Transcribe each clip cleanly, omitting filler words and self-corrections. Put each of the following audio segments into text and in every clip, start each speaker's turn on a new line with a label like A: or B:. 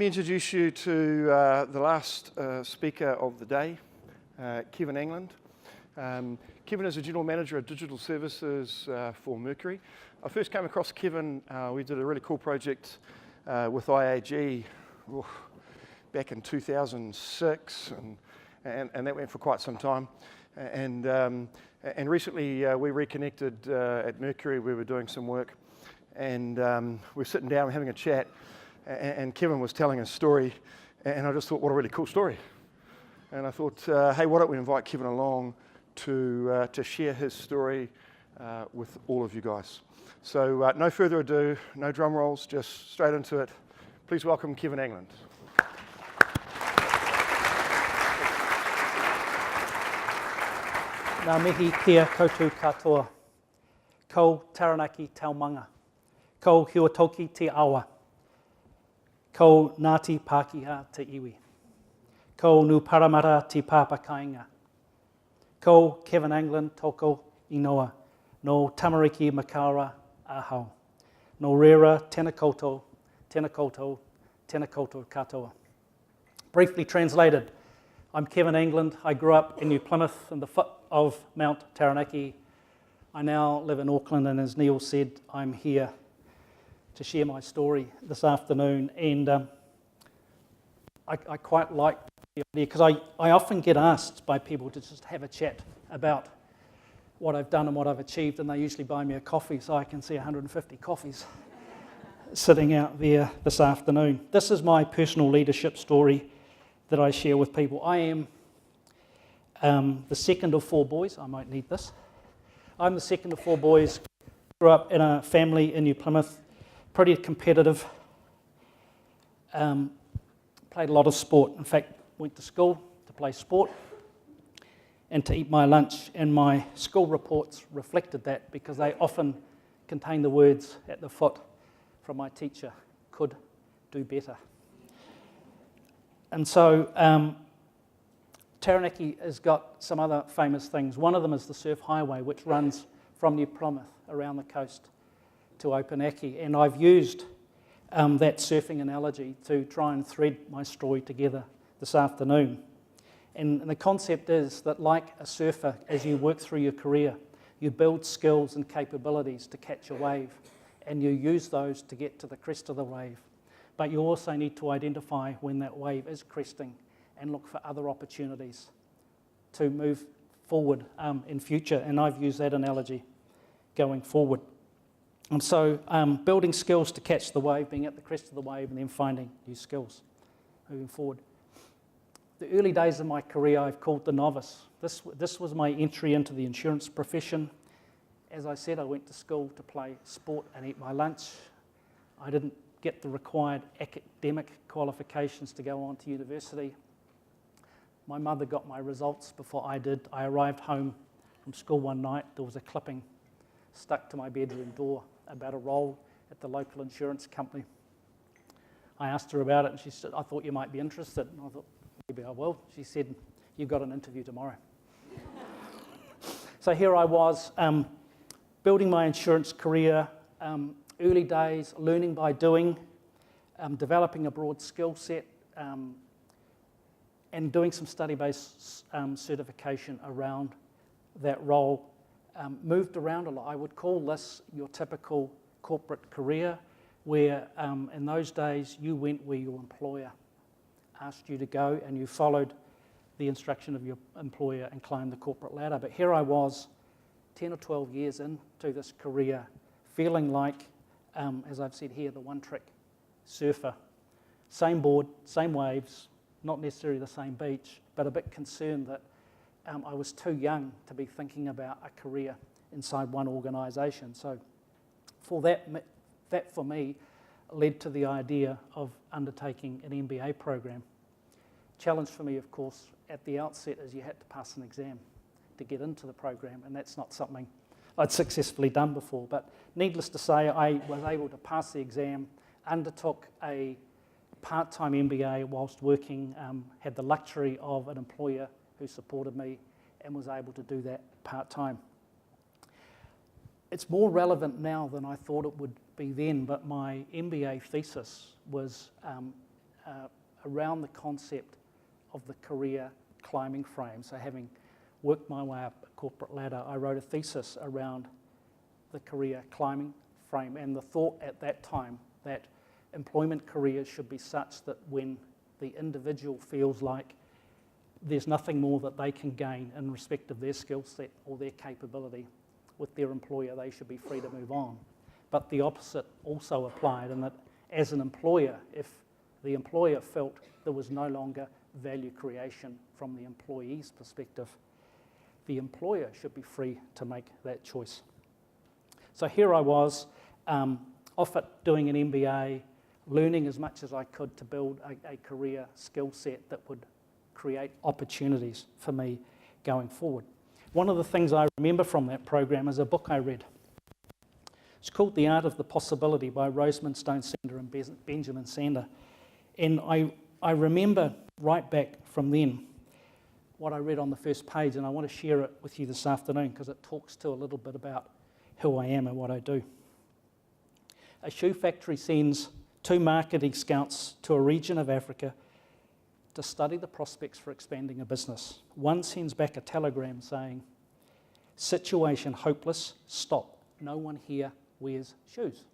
A: introduce you to the last speaker of the day, Kevin Angland. Kevin is a General Manager of Digital Services for Mercury. I first came across Kevin, we did a really cool project with IAG back in 2006, and that went for quite some time. And recently we reconnected at Mercury. We were doing some work, and we were sitting down having a chat, and Kevin was telling a story, and I just thought, what a really cool story. And I thought, hey, why don't we invite Kevin along to share his story with all of you guys. So no further ado, no drum rolls, just straight into it. Please welcome Kevin Angland.
B: Ngā mihi kia koutou katoa. Ko Taranaki Taumanga. Ko Hiwatoki te awa. Ko Ngāti Pākehā te iwi. Ko Nuparamara te pāpakainga. Ko Kevin Angland toko inoa. No tamariki makaura ahau. No rera tēnā koutou, tēnā koutou, tēnā koutou katoa. Briefly translated, I'm Kevin Angland. I grew up in New Plymouth in the foot of Mount Taranaki. I now live in Auckland, and as Neil said, I'm here to share my story this afternoon. And I quite like the idea, because I often get asked by people to just have a chat about what I've done and what I've achieved, and they usually buy me a coffee, so I can see 150 coffees sitting out there this afternoon. This is my personal leadership story that I share with people. I am the second of four boys. I might need this. I'm the second of four boys. Grew up in a family in New Plymouth, pretty competitive. Played a lot of sport. In fact, went to school to play sport and to eat my lunch, and my school reports reflected that, because they often contain the words at the foot from my teacher, could do better. And so Taranaki has got some other famous things. One of them is the Surf Highway, which runs from New Plymouth around the coast to Opunake, and I've used that surfing analogy to try and thread my story together this afternoon. And the concept is that, like a surfer, as you work through your career, you build skills and capabilities to catch a wave, and you use those to get to the crest of the wave. But you also need to identify when that wave is cresting and look for other opportunities to move forward in future. And I've used that analogy going forward. And so building skills to catch the wave, being at the crest of the wave, and then finding new skills moving forward. The early days of my career I've called the novice. This was my entry into the insurance profession. As I said, I went to school to play sport and eat my lunch. I didn't get the required academic qualifications to go on to university. My mother got my results before I did. I arrived home from school one night. There was a clipping stuck to my bedroom door about a role at the local insurance company. I asked her about it, and she said, I thought you might be interested. And I thought, maybe I will. She said, you've got an interview tomorrow. So here I was, building my insurance career, early days, learning by doing, developing a broad skill set, and doing some study-based certification around that role. Moved around a lot. I would call this your typical corporate career, where in those days you went where your employer asked you to go, and you followed the instruction of your employer and climbed the corporate ladder. But here I was, 10 or 12 years into this career, feeling like, as I've said here, the one-trick surfer. Same board, same waves, not necessarily the same beach, but a bit concerned that I was too young to be thinking about a career inside one organisation. So for that for me led to the idea of undertaking an MBA program. Challenge for me, of course, at the outset is you had to pass an exam to get into the program, and that's not something I'd successfully done before. But needless to say, I was able to pass the exam, undertook a part-time MBA whilst working, had the luxury of an employer who supported me, and was able to do that part-time. It's more relevant now than I thought it would be then, but my MBA thesis was around the concept of the career climbing frame. So having worked my way up a corporate ladder, I wrote a thesis around the career climbing frame and the thought at that time that employment careers should be such that when the individual feels like there's nothing more that they can gain in respect of their skill set or their capability with their employer, they should be free to move on. But the opposite also applied, in that as an employer, if the employer felt there was no longer value creation from the employee's perspective, the employer should be free to make that choice. So here I was, off at doing an MBA, learning as much as I could to build a career skill set that would create opportunities for me going forward. One of the things I remember from that program is a book I read. It's called The Art of the Possibility by Rosamund Stone-Sander and Benjamin Sander. And I remember right back from then what I read on the first page, and I want to share it with you this afternoon because it talks to a little bit about who I am and what I do. A shoe factory sends 2 marketing scouts to a region of Africa to study the prospects for expanding a business. One sends back a telegram saying, "Situation hopeless, stop. No one here wears shoes."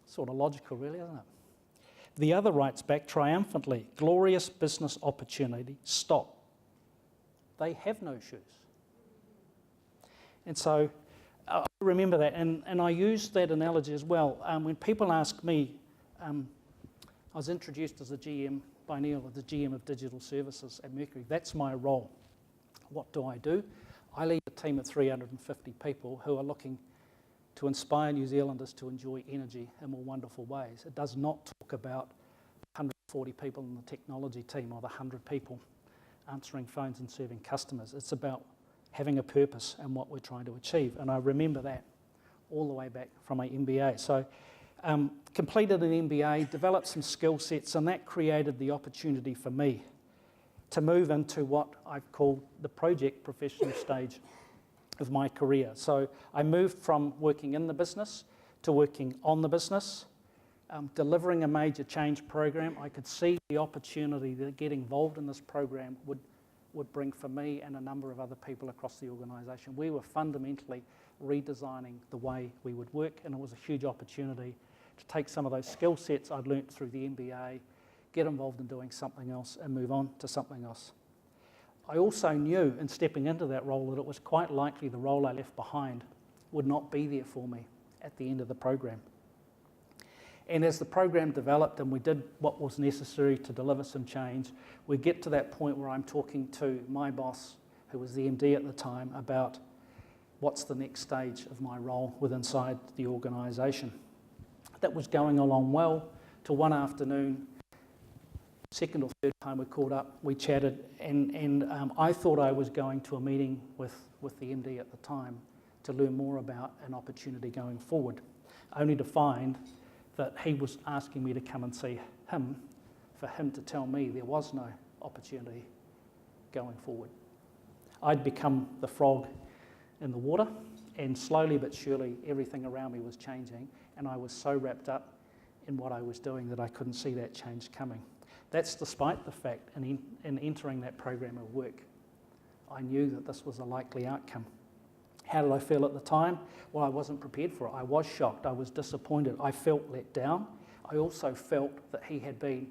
B: Sort of logical, really, isn't it? The other writes back triumphantly, "Glorious business opportunity, stop. They have no shoes." And so I remember that, and I use that analogy as well. When people ask me, I was introduced as a GM by Neil, the GM of Digital Services at Mercury. That's my role. What do? I lead a team of 350 people who are looking to inspire New Zealanders to enjoy energy in more wonderful ways. It does not talk about 140 people in the technology team or the 100 people answering phones and serving customers. It's about having a purpose and what we're trying to achieve. And I remember that all the way back from my MBA. So completed an MBA, developed some skill sets, and that created the opportunity for me to move into what I've called the project professional stage of my career. So I moved from working in the business to working on the business, delivering a major change program. I could see the opportunity that getting involved in this program would bring for me and a number of other people across the organisation. We were fundamentally redesigning the way we would work, and it was a huge opportunity to take some of those skill sets I'd learnt through the MBA, get involved in doing something else and move on to something else. I also knew in stepping into that role that it was quite likely the role I left behind would not be there for me at the end of the program. And as the program developed and we did what was necessary to deliver some change, we get to that point where I'm talking to my boss, who was the MD at the time, about what's the next stage of my role inside the organisation. That was going along well till one afternoon, second or third time we caught up, we chatted, and I thought I was going to a meeting with the MD at the time to learn more about an opportunity going forward, only to find that he was asking me to come and see him, for him to tell me there was no opportunity going forward. I'd become the frog in the water, and slowly but surely everything around me was changing, and I was so wrapped up in what I was doing that I couldn't see that change coming. That's despite the fact in entering that program of work, I knew that this was a likely outcome. How did I feel at the time? Well, I wasn't prepared for it. I was shocked. I was disappointed. I felt let down. I also felt that he had been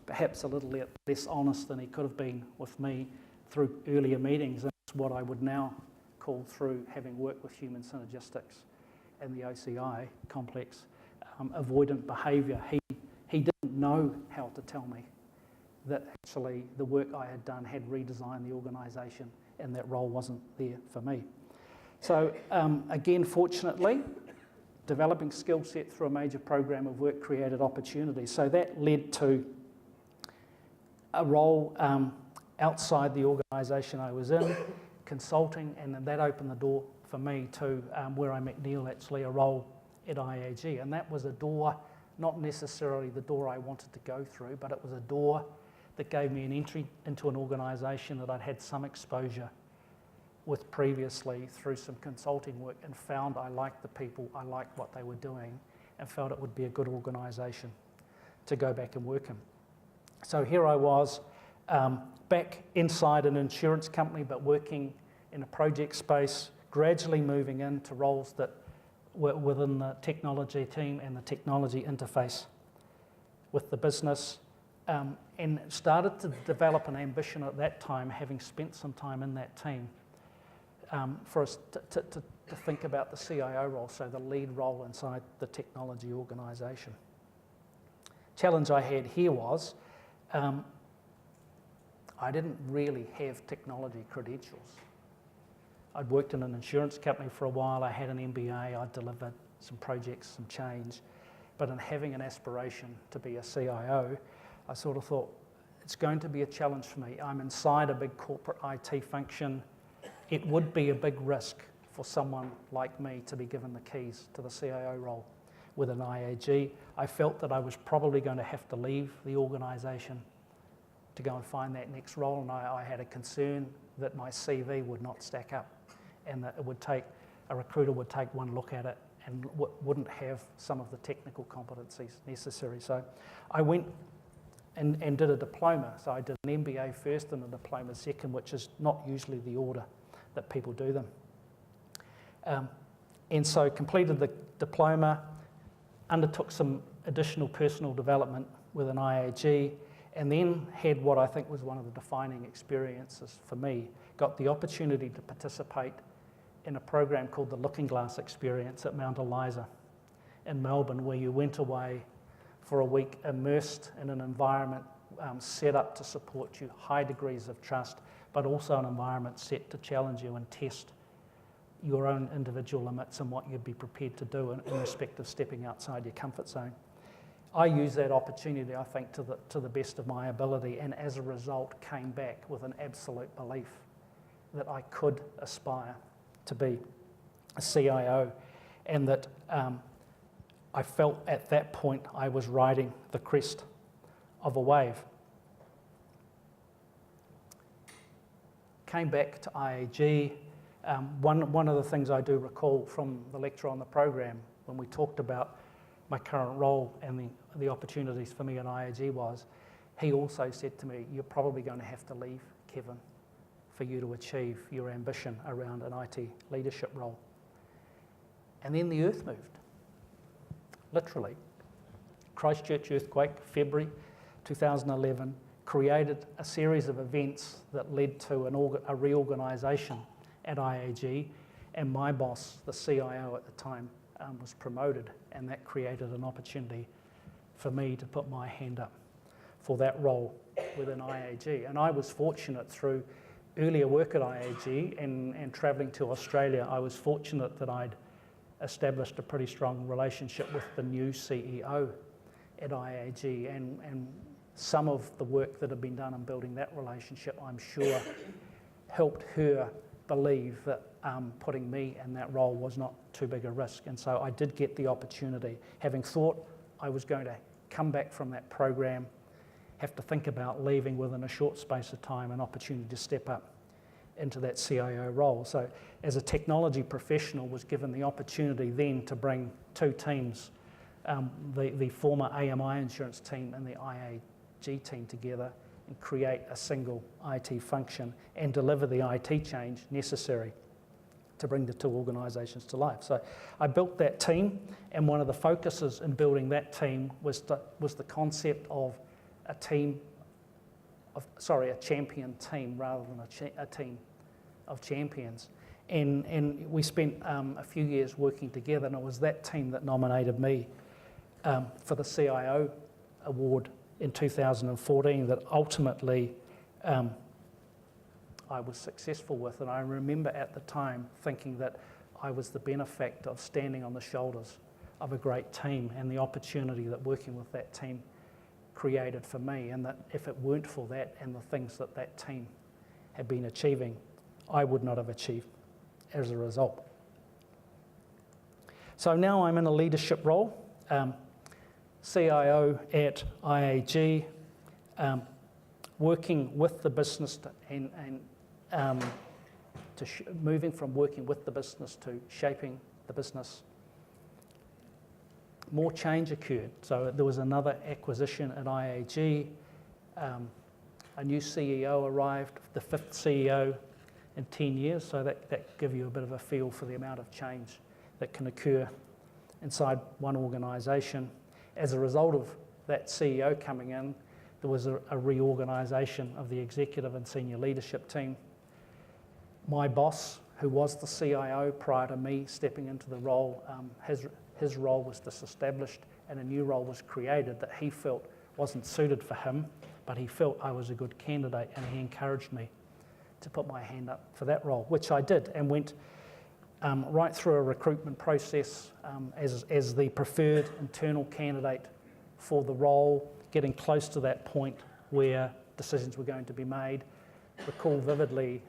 B: perhaps a little less honest than he could have been with me through earlier meetings. And that's what I would now call, through having worked with human synergistics and the OCI complex, avoidant behaviour. He didn't know how to tell me that actually the work I had done had redesigned the organisation and that role wasn't there for me. So again, fortunately, developing skill set through a major program of work created opportunities. So that led to a role outside the organisation I was in, consulting, and then that opened the door for me to where I met Neil, actually, a role at IAG. And that was a door, not necessarily the door I wanted to go through, but it was a door that gave me an entry into an organisation that I'd had some exposure with previously through some consulting work, and found I liked the people, I liked what they were doing, and felt it would be a good organisation to go back and work in. So here I was, back inside an insurance company, but working in a project space, gradually moving into roles that were within the technology team and the technology interface with the business, and started to develop an ambition at that time, having spent some time in that team, for us to think about the CIO role, so the lead role inside the technology organisation. Challenge I had here was, I didn't really have technology credentials. I'd worked in an insurance company for a while, I had an MBA, I'd delivered some projects, some change, but in having an aspiration to be a CIO, I sort of thought, it's going to be a challenge for me. I'm inside a big corporate IT function. It would be a big risk for someone like me to be given the keys to the CIO role with an IAG. I felt that I was probably going to have to leave the organisation to go and find that next role, and I had a concern that my CV would not stack up, and that it would take, a recruiter would take one look at it and wouldn't have some of the technical competencies necessary. So I went and did a diploma. So I did an MBA first and a diploma second, which is not usually the order that people do them. And so completed the diploma, undertook some additional personal development with an IAG, and then had what I think was one of the defining experiences for me. Got the opportunity to participate in a program called the Looking Glass Experience at Mount Eliza in Melbourne, where you went away for a week immersed in an environment set up to support you, high degrees of trust, but also an environment set to challenge you and test your own individual limits and what you'd be prepared to do in respect of stepping outside your comfort zone. I used that opportunity, I think, to the best of my ability, and as a result came back with an absolute belief that I could aspire to be a CIO, and that I felt at that point I was riding the crest of a wave. Came back to IAG. One of the things I do recall from the lecture on the program when we talked about my current role and the opportunities for me at IAG was, he also said to me, you're probably going to have to leave, Kevin, for you to achieve your ambition around an IT leadership role. And then the earth moved, literally. Christchurch earthquake, February 2011, created a series of events that led to a reorganisation at IAG, and my boss, the CIO at the time, was promoted, and that created an opportunity for me to put my hand up for that role within IAG. And I was fortunate through earlier work at IAG and travelling to Australia, I was fortunate that I'd established a pretty strong relationship with the new CEO at IAG, and some of the work that had been done in building that relationship, I'm sure, helped her believe that putting me in that role was not too big a risk. And so I did get the opportunity, having thought I was going to come back from that program, have to think about leaving within a short space of time, an opportunity to step up into that CIO role. So as a technology professional, was given the opportunity then to bring two teams, the former AMI insurance team and the IAG team together, and create a single IT function and deliver the IT change necessary to bring the two organisations to life. So I built that team, and one of the focuses in building that team was the concept of a champion team rather than a team of champions. And we spent a few years working together, and it was that team that nominated me for the CIO award in 2014 that ultimately I was successful with. And I remember at the time thinking that I was the benefactor of standing on the shoulders of a great team, and the opportunity that working with that team created for me, and that if it weren't for that and the things that that team had been achieving, I would not have achieved as a result. So now I'm in a leadership role, CIO at IAG, working with the business moving from working with the business to shaping the business. More change occurred. So there was another acquisition at IAG. A new CEO arrived, the 5th CEO in 10 years, so that gives you a bit of a feel for the amount of change that can occur inside one organisation. As a result of that CEO coming in, there was a reorganisation of the executive and senior leadership team. My boss, who was the CIO prior to me stepping into the role, his role was disestablished and a new role was created that he felt wasn't suited for him, but he felt I was a good candidate and he encouraged me to put my hand up for that role, which I did, and went right through a recruitment process as the preferred internal candidate for the role, getting close to that point where decisions were going to be made. Recall vividly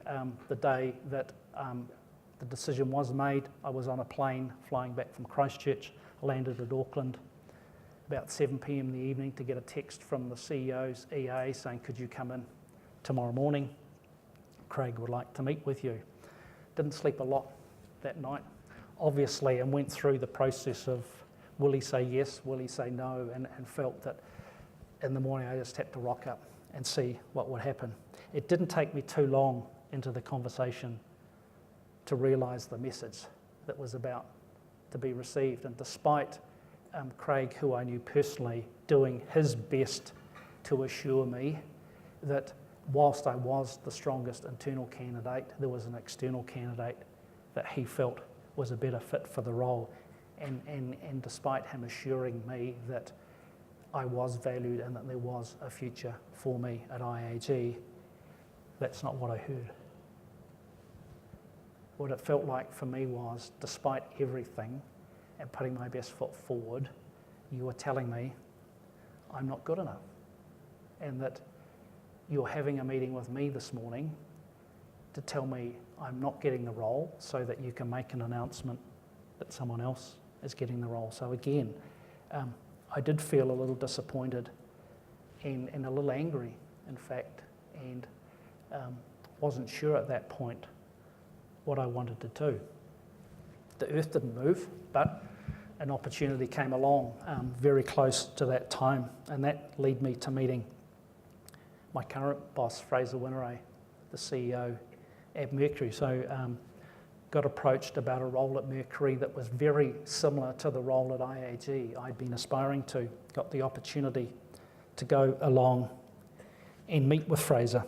B: the day that the decision was made. I was on a plane flying back from Christchurch, landed at Auckland about 7 p.m. in the evening to get a text from the CEO's EA saying, could you come in tomorrow morning? Craig would like to meet with you. Didn't sleep a lot that night, obviously, and went through the process of will he say yes, will he say no, and felt that in the morning I just had to rock up and see what would happen. It didn't take me too long into the conversation to realise the message that was about to be received, and despite Craig, who I knew personally, doing his best to assure me that whilst I was the strongest internal candidate, there was an external candidate that he felt was a better fit for the role. And despite him assuring me that I was valued and that there was a future for me at IAG, that's not what I heard. What it felt like for me was, despite everything and putting my best foot forward, you were telling me I'm not good enough, and that you're having a meeting with me this morning to tell me I'm not getting the role so that you can make an announcement that someone else is getting the role. So again, I did feel a little disappointed and a little angry, in fact, and wasn't sure at that point what I wanted to do. The earth didn't move, but an opportunity came along very close to that time, and that led me to meeting my current boss, Fraser Winneray, the CEO at Mercury. So got approached about a role at Mercury that was very similar to the role at IAG I'd been aspiring to. Got the opportunity to go along and meet with Fraser.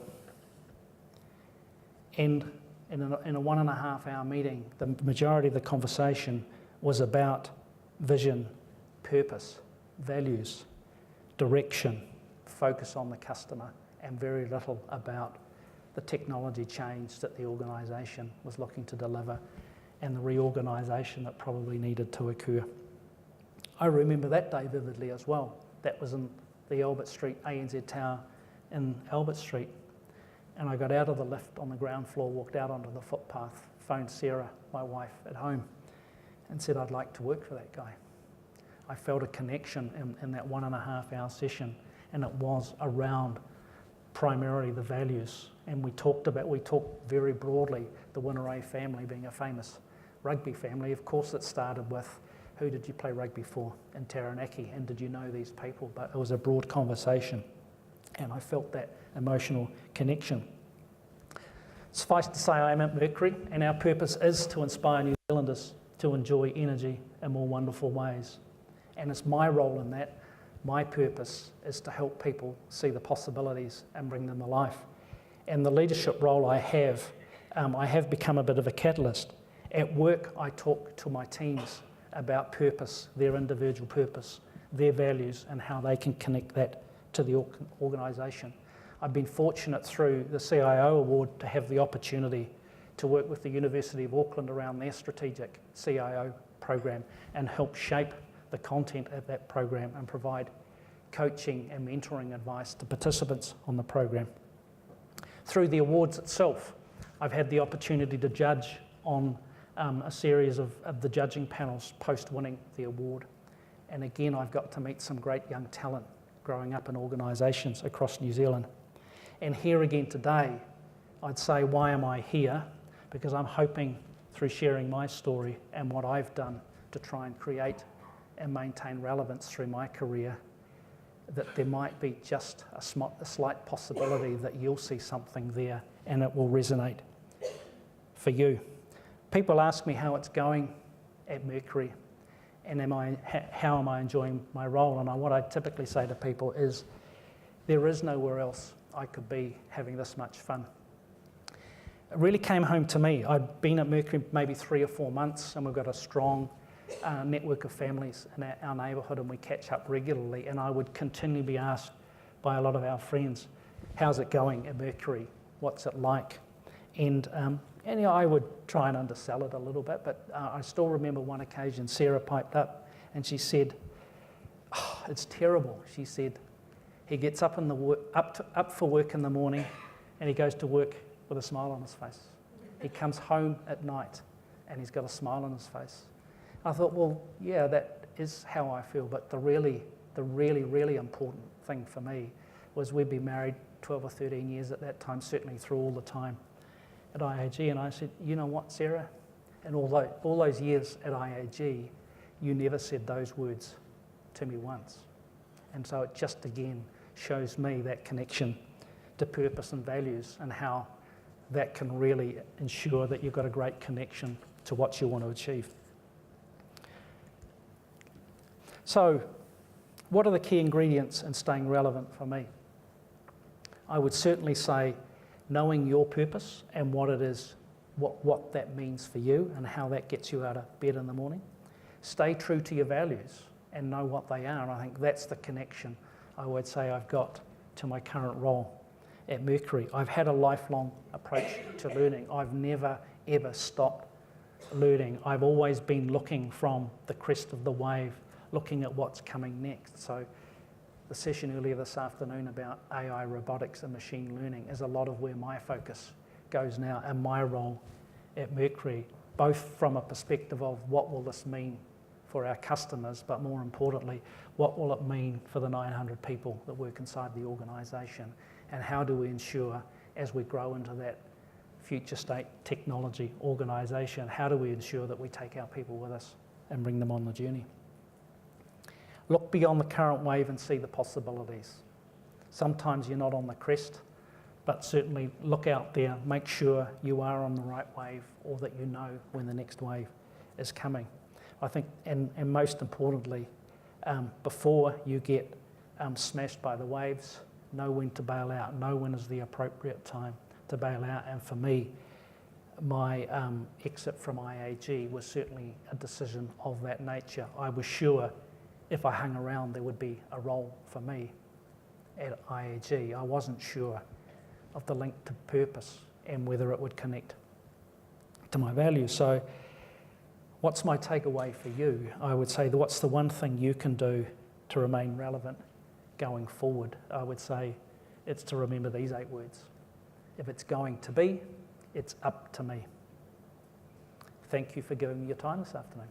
B: And in a 1.5 hour meeting, the majority of the conversation was about vision, purpose, values, direction, focus on the customer, and very little about the technology change that the organisation was looking to deliver and the reorganisation that probably needed to occur. I remember that day vividly as well. That was in the Albert Street ANZ Tower in Albert Street. And I got out of the lift on the ground floor, walked out onto the footpath, phoned Sarah, my wife, at home, and said I'd like to work for that guy. I felt a connection in that 1.5 hour session, and it was around primarily the values. And we talked very broadly, the Winneray family being a famous rugby family. Of course it started with, who did you play rugby for in Taranaki, and did you know these people? But it was a broad conversation, and I felt that emotional connection. Suffice to say, I am at Mercury, and our purpose is to inspire New Zealanders to enjoy energy in more wonderful ways. And it's my role in that. My purpose is to help people see the possibilities and bring them to life. And the leadership role I have become a bit of a catalyst. At work, I talk to my teams about purpose, their individual purpose, their values, and how they can connect that to the organisation. I've been fortunate through the CIO Award to have the opportunity to work with the University of Auckland around their strategic CIO program and help shape the content of that program and provide coaching and mentoring advice to participants on the program. Through the awards itself, I've had the opportunity to judge on a series of the judging panels post-winning the award. And again, I've got to meet some great young talent growing up in organisations across New Zealand. And here again today, I'd say, why am I here? Because I'm hoping through sharing my story and what I've done to try and create and maintain relevance through my career, that there might be just a slight possibility that you'll see something there and it will resonate for you. People ask me how it's going at Mercury and how am I enjoying my role, and what I typically say to people is there is nowhere else I could be having this much fun. It really came home to me. I'd been at Mercury maybe 3 or 4 months, and we've got a strong network of families in our neighbourhood, and we catch up regularly, and I would continually be asked by a lot of our friends, how's it going at Mercury? What's it like? And I would try and undersell it a little bit, but I still remember one occasion Sarah piped up and she said, oh, it's terrible. She said, he gets up for work in the morning and he goes to work with a smile on his face. He comes home at night and he's got a smile on his face. I thought, well, yeah, that is how I feel, but the really important thing for me was we'd been married 12 or 13 years at that time, certainly through all the time at IAG, and I said, you know what, Sarah, in all those years at IAG, you never said those words to me once. And so it just again shows me that connection to purpose and values and how that can really ensure that you've got a great connection to what you want to achieve. So, what are the key ingredients in staying relevant for me? I would certainly say knowing your purpose and what it is, what that means for you and how that gets you out of bed in the morning. Stay true to your values and know what they are, and I think that's the connection I would say I've got to my current role at Mercury. I've had a lifelong approach to learning. I've never ever stopped learning. I've always been looking from the crest of the wave, looking at what's coming next. So the session earlier this afternoon about AI, robotics and machine learning is a lot of where my focus goes now and my role at Mercury, both from a perspective of what will this mean for our customers, but more importantly, what will it mean for the 900 people that work inside the organisation, and how do we ensure as we grow into that future state technology organisation, how do we ensure that we take our people with us and bring them on the journey? Look beyond the current wave and see the possibilities. Sometimes you're not on the crest, but certainly look out there, make sure you are on the right wave or that you know when the next wave is coming. I think, and most importantly, before you get smashed by the waves, know when to bail out, know when is the appropriate time to bail out. And for me, my exit from IAG was certainly a decision of that nature. I was sure if I hung around, there would be a role for me at IAG. I wasn't sure of the link to purpose and whether it would connect to my values. So what's my takeaway for you? I would say, what's the one thing you can do to remain relevant going forward? I would say it's to remember these 8 words. If it's going to be, it's up to me. Thank you for giving me your time this afternoon.